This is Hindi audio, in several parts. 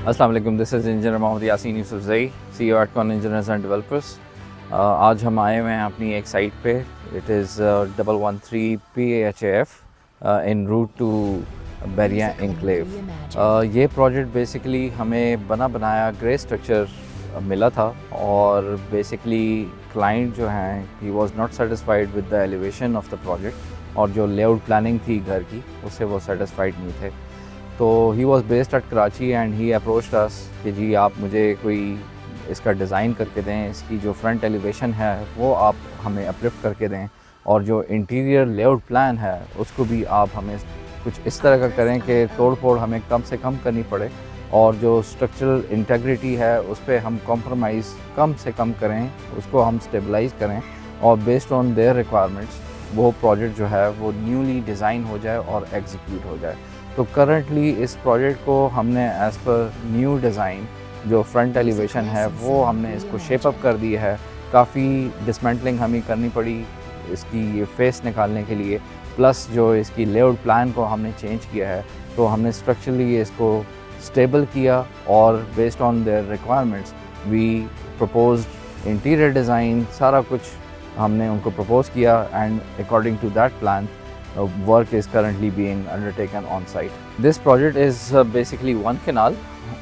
अस्सलाम वालेकुम, this is engineer Mohammad Yaseen Yousafzai, CEO at Con engineers and developers. आज हम आए हुए हैं अपनी एक साइट पे। It is 113 PAHAF in route to Bahria enclave. ये प्रोजेक्ट बेसिकली हमें बना बनाया ग्रे स्ट्रक्चर मिला था और बेसिकली क्लाइंट जो हैं he was not satisfied with the elevation of the project, और जो लेआउट प्लानिंग थी घर की उससे वो सेटिस्फाइड नहीं थे। तो he was based at Karachi and he approached us कि जी आप मुझे कोई इसका डिज़ाइन करके दें, इसकी जो फ्रंट एलिवेशन है वो आप हमें अपलिफ्ट करके दें, और जो इंटीरियर लेआउट प्लान है उसको भी आप हमें कुछ इस तरह का करें कि तोड़ फोड़ हमें कम से कम करनी पड़े, और जो स्ट्रक्चरल इंटेग्रिटी है उस पर हम कॉम्प्रोमाइज़ कम से कम करें, उसको हम स्टेबलाइज़ करें, और बेस्ड ऑन देयर रिक्वायरमेंट्स वो प्रोजेक्ट जो है वो न्यूली डिज़ाइन हो जाए और एग्जीक्यूट हो जाए। तो करंटली इस प्रोजेक्ट को हमने एज़ पर न्यू डिज़ाइन जो फ्रंट एलिवेशन है वो हमने इसको शेप अप कर दी है। काफ़ी डिसमेंटलिंग हमें करनी पड़ी इसकी ये फेस निकालने के लिए, प्लस जो इसकी लेआउट प्लान को हमने चेंज किया है। तो हमने स्ट्रक्चरली इसको स्टेबल किया और based on their requirements we proposed interior design, सारा कुछ हमने उनको प्रपोज किया, and according to that plan work is currently being undertaken on site. This project is basically one canal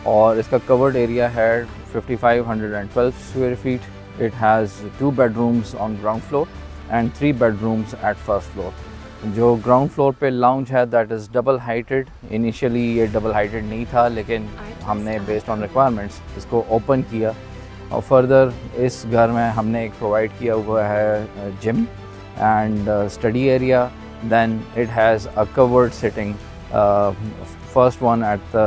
और इसका covered area है 5512 square feet. It has 2 bedrooms on ground floor and 3 bedrooms at first floor. जो ground floor पे lounge है that is double heighted. Initially ये double heighted नहीं था, लेकिन हमने based on requirements इसको open किया, और further इस घर में हमने एक provide किया हुआ है gym and study area. Then it has a covered sitting, first one at the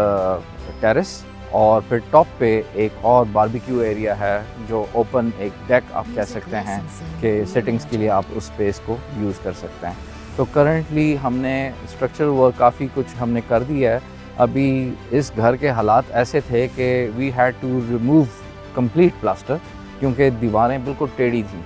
terrace, और फिर टॉप पे एक और बारबेक्यू एरिया है जो ओपन एक डेक आप कह सकते हैं कि सिटिंग्स के लिए आप उस स्पेस को यूज़ कर सकते हैं। तो करंटली हमने स्ट्रक्चरल वर्क काफ़ी कुछ हमने कर दिया है। अभी इस घर के हालात ऐसे थे कि we had to remove complete plaster, क्योंकि दीवारें बिल्कुल टेढ़ी थी,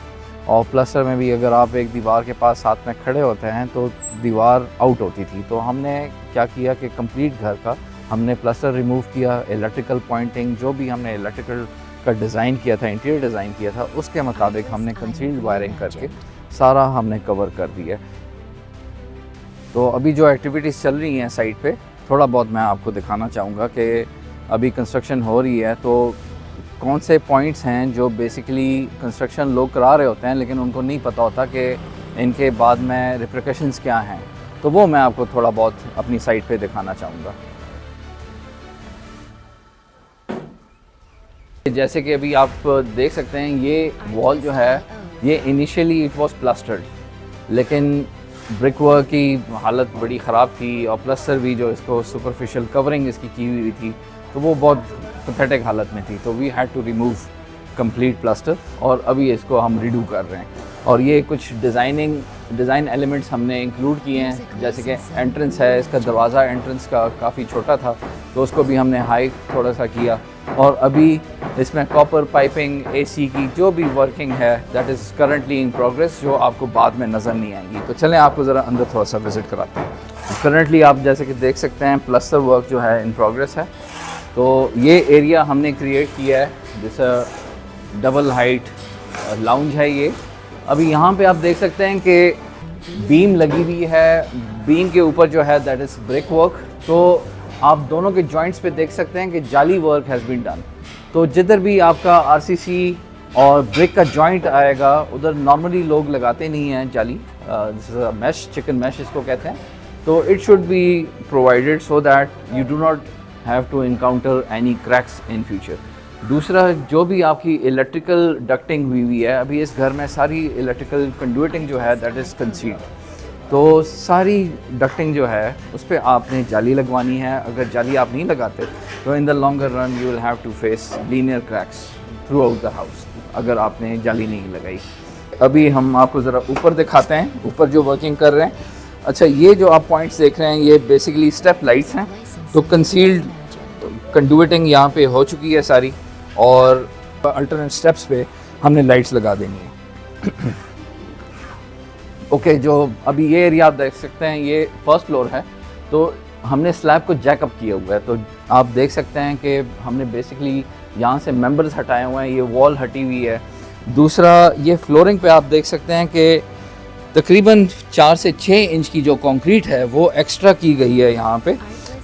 और प्लास्टर में भी अगर आप एक दीवार के पास साथ में खड़े होते हैं तो दीवार आउट होती थी। तो हमने क्या किया कि कंप्लीट घर का हमने प्लास्टर रिमूव किया, इलेक्ट्रिकल पॉइंटिंग जो भी हमने इलेक्ट्रिकल का डिज़ाइन किया था, इंटीरियर डिज़ाइन किया था, उसके मुताबिक हमने कंसील्ड वायरिंग करके सारा हमने कवर कर दिया। तो अभी जो एक्टिविटीज़ चल रही हैं साइट पे, थोड़ा बहुत मैं आपको दिखाना चाहूँगा कि अभी कंस्ट्रक्शन हो रही है तो कौन से पॉइंट्स हैं जो बेसिकली कंस्ट्रक्शन लोग करा रहे होते हैं लेकिन उनको नहीं पता होता कि इनके बाद में रिप्रिकॉशंस क्या हैं। तो वो मैं आपको थोड़ा बहुत अपनी साइट पे दिखाना चाहूँगा। जैसे कि अभी आप देख सकते हैं ये वॉल जो है ये इनिशियली इट वाज प्लास्टर्ड, लेकिन ब्रिक वर्क की हालत बड़ी ख़राब थी, और प्लास्टर भी जो इसको सुपरफिशियल कवरिंग इसकी की हुई थी तो वो बहुत पैथेटिक हालत में थी। तो we had to remove complete plaster, और अभी इसको हम रिडू कर रहे हैं। और ये कुछ डिज़ाइन एलिमेंट्स हमने इंक्लूड किए हैं, जैसे कि एंट्रेंस है, इसका दरवाज़ा एंट्रेंस का काफ़ी छोटा था तो उसको भी हमने हाई थोड़ा सा किया, और अभी इसमें कॉपर पाइपिंग, AC की जो भी वर्किंग है that is currently in progress, जो आपको बाद में नज़र नहीं आएंगी। तो चलें आपको ज़रा अंदर थोड़ा सा विज़िट कराते हैं। करंटली आप जैसे कि देख सकते हैं प्लास्टर वर्क जो है इन प्रोग्रेस है। तो ये एरिया हमने क्रिएट किया है, जैसा डबल हाइट लाउंज है ये। अभी यहाँ पे आप देख सकते हैं कि बीम लगी हुई है, बीम के ऊपर जो है दैट इज़ ब्रिक वर्क। तो आप दोनों के जॉइंट्स पे देख सकते हैं कि जाली वर्क हैज़ बीन डन। तो जिधर भी आपका RCC और ब्रिक का जॉइंट आएगा उधर नॉर्मली लोग लगाते नहीं हैं जाली, मैश, चिकन मैश इसको कहते हैं। तो it should be provided so that you do not have to encounter any cracks in future. दूसरा, जो भी आपकी इलेक्ट्रिकल डक्टिंग हुई है, अभी इस घर में सारी इलेक्ट्रिकल कंडक्टिंग जो है दैट इज़ कंसील्ड, तो सारी डक्टिंग जो है उस पर आपने जाली लगवानी है। अगर जाली आप नहीं लगाते तो in the longer run you will have to face linear cracks throughout the house, अगर आपने जाली नहीं लगाई। अभी हम आपको ज़रा ऊपर दिखाते हैं, ऊपर जो वर्किंग कर रहे हैं। अच्छा, ये जो आप पॉइंट्स देख रहे हैं ये बेसिकली स्टेप लाइट्स हैं। तो कंसील्ड कंडक्टिंग यहाँ पे हो चुकी है सारी, और अल्टरनेट स्टेप्स पे हमने लाइट्स लगा देनी है। ओके, जो अभी ये एरिया आप देख सकते हैं ये फर्स्ट फ्लोर है। तो हमने स्लैब को जैकअप किया हुआ है, तो आप देख सकते हैं कि हमने बेसिकली यहाँ से मेंबर्स हटाए हुए हैं, ये वॉल हटी हुई है। दूसरा, ये फ्लोरिंग पे आप देख सकते हैं कि तकरीबन 4 से 6 इंच की जो कंक्रीट है वो एक्स्ट्रा की गई है यहाँ पे।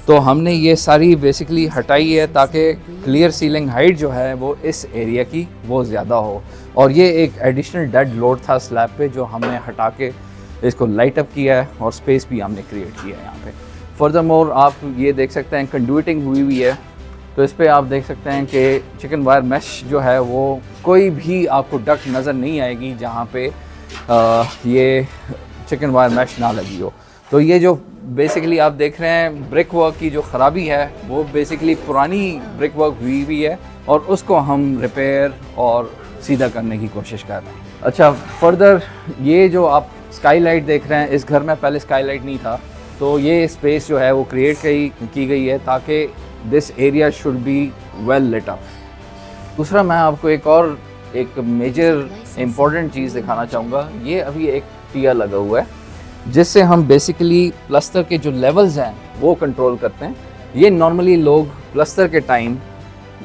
तो हमने ये सारी बेसिकली हटाई है ताकि क्लियर सीलिंग हाइट जो है वो इस एरिया की वो ज़्यादा हो, और ये एक एडिशनल डेड लोड था स्लैब पे जो हमने हटा के इसको लाइट अप किया है और स्पेस भी हमने क्रिएट किया है यहाँ पे। फर्दरमोर आप ये देख सकते हैं कंड्यूटिंग हुई हुई है, तो इस पर आप देख सकते हैं कि चिकन वायर मैश जो है वो कोई भी आपको डक्ट नज़र नहीं आएगी जहाँ पे ये चिकन वायर मैश ना लगी हो। तो ये जो बेसिकली आप देख रहे हैं ब्रिक वर्क की जो ख़राबी है वो बेसिकली पुरानी ब्रिक वर्क हुई हुई है और उसको हम रिपेयर और सीधा करने की कोशिश कर रहे हैं। अच्छा, फर्दर ये जो आप स्काईलाइट देख रहे हैं, इस घर में पहले स्काईलाइट नहीं था, तो ये स्पेस जो है वो क्रिएट की गई है ताकि this area should be well lit up. दूसरा, मैं आपको एक मेजर इम्पॉर्टेंट चीज़ दिखाना चाहूँगा। ये अभी एक टिया लगा हुआ है जिससे हम बेसिकली प्लस्तर के जो लेवल्स हैं वो कंट्रोल करते हैं। ये नॉर्मली लोग प्लस्तर के टाइम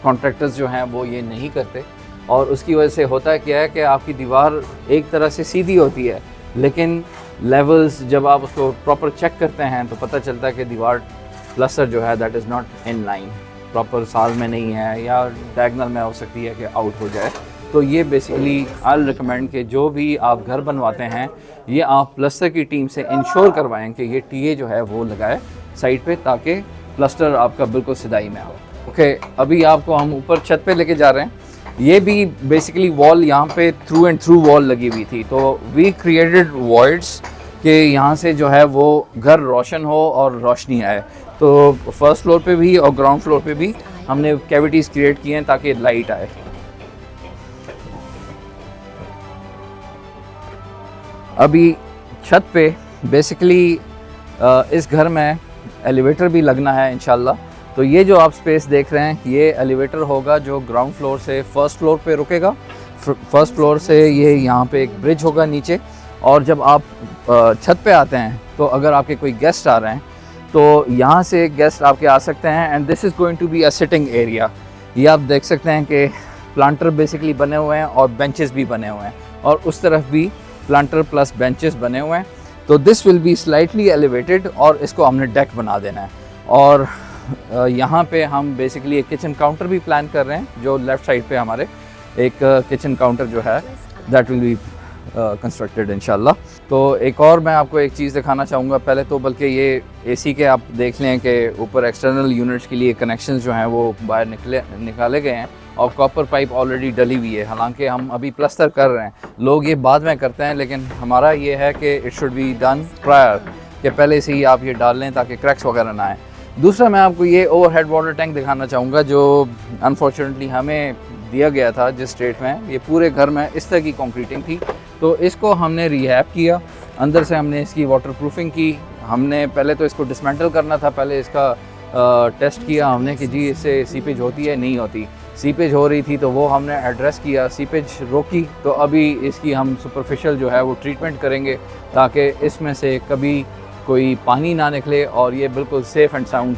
कॉन्ट्रैक्टर्स जो हैं वो ये नहीं करते, और उसकी वजह से होता क्या है कि आपकी दीवार एक तरह से सीधी होती है, लेकिन लेवल्स जब आप उसको प्रॉपर चेक करते हैं तो पता चलता है कि दीवार प्लस्तर जो है that is not in line, proper साल में नहीं है या डायगनल में हो सकती है कि आउट हो जाए। तो ये बेसिकली आई रिकमेंड कि जो भी आप घर बनवाते हैं ये आप प्लस्तर की टीम से इंश्योर करवाएं कि ये टीए जो है वो लगाए साइड पे ताकि प्लस्टर आपका बिल्कुल सिधाई में हो। ओके, अभी आपको हम ऊपर छत पे लेके जा रहे हैं। ये भी बेसिकली वॉल यहाँ पे थ्रू एंड थ्रू वॉल लगी हुई थी, तो वी क्रिएटेड वॉइड्स कि यहाँ से जो है वो घर रोशन हो और रोशनी आए। तो फर्स्ट फ्लोर पे भी और ग्राउंड फ्लोर पे भी हमने कैविटीज़ क्रिएट किए हैं ताकि लाइट आए। अभी छत पे बेसिकली इस घर में एलिवेटर भी लगना है इंशाल्लाह। तो ये जो आप स्पेस देख रहे हैं ये एलिवेटर होगा जो ग्राउंड फ्लोर से फर्स्ट फ्लोर पे रुकेगा। फर्स्ट फ्लोर से ये यहाँ पे एक ब्रिज होगा नीचे, और जब आप छत पे आते हैं तो अगर आपके कोई गेस्ट आ रहे हैं तो यहाँ से गेस्ट आपके आ सकते हैं। And this is going to be a sitting area. ये आप देख सकते हैं कि प्लांटर बेसिकली बने हुए हैं और बेंचेस भी बने हुए हैं, और उस तरफ भी प्लांटर प्लस बेंचेस बने हुए हैं। तो this will be slightly elevated और इसको हमने डेक बना देना है। और यहाँ पे हम बेसिकली एक किचन काउंटर भी प्लान कर रहे हैं, जो लेफ़्ट साइड पे हमारे एक किचन काउंटर जो है दैट विल बी कंस्ट्रक्टेड इंशाल्लाह। तो एक और मैं आपको एक चीज़ दिखाना चाहूँगा पहले तो, बल्कि ये एसी के आप देख लें कि ऊपर एक्सटर्नल यूनिट्स के लिए कनेक्शंस जो हैं वो बाहर निकाले गए हैं और कॉपर पाइप ऑलरेडी डली हुई है। हालांकि हम अभी प्लस्तर कर रहे हैं, लोग ये बाद में करते हैं, लेकिन हमारा ये है कि it should be done prior, कि पहले से ही आप ये डाल लें ताकि क्रैक्स वगैरह ना आए। दूसरा, मैं आपको ये ओवरहेड वाटर टैंक दिखाना चाहूँगा जो अनफॉर्चुनेटली हमें दिया गया था जिस स्टेट में। ये पूरे घर में इस तरह की कंक्रीटिंग थी, तो इसको हमने रिहैब किया, अंदर से हमने इसकी वाटर प्रूफिंग की। हमने पहले तो इसको डिसमेंटल करना था, पहले इसका टेस्ट किया हमने कि जी इससे सीपेज होती है नहीं होती। सीपेज हो रही थी तो वो हमने एड्रेस किया, सीपेज रोकी। तो अभी इसकी हम सुपरफिशियल जो है वो ट्रीटमेंट करेंगे ताकि इसमें से कभी कोई पानी ना निकले और ये बिल्कुल सेफ़ एंड साउंड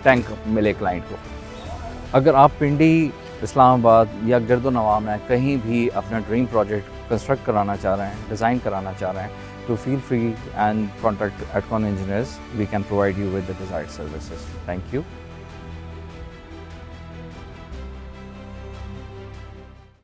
टैंक मिले क्लाइंट को। अगर आप पिंडी, इस्लामाबाद या गिरदोनवा में कहीं भी अपना ड्रीम प्रोजेक्ट कंस्ट्रक्ट कराना चाह रहे हैं, डिज़ाइन कराना चाह रहे हैं, तो feel free and contact Atcon Engineers. We can provide you with the desired services. Thank you.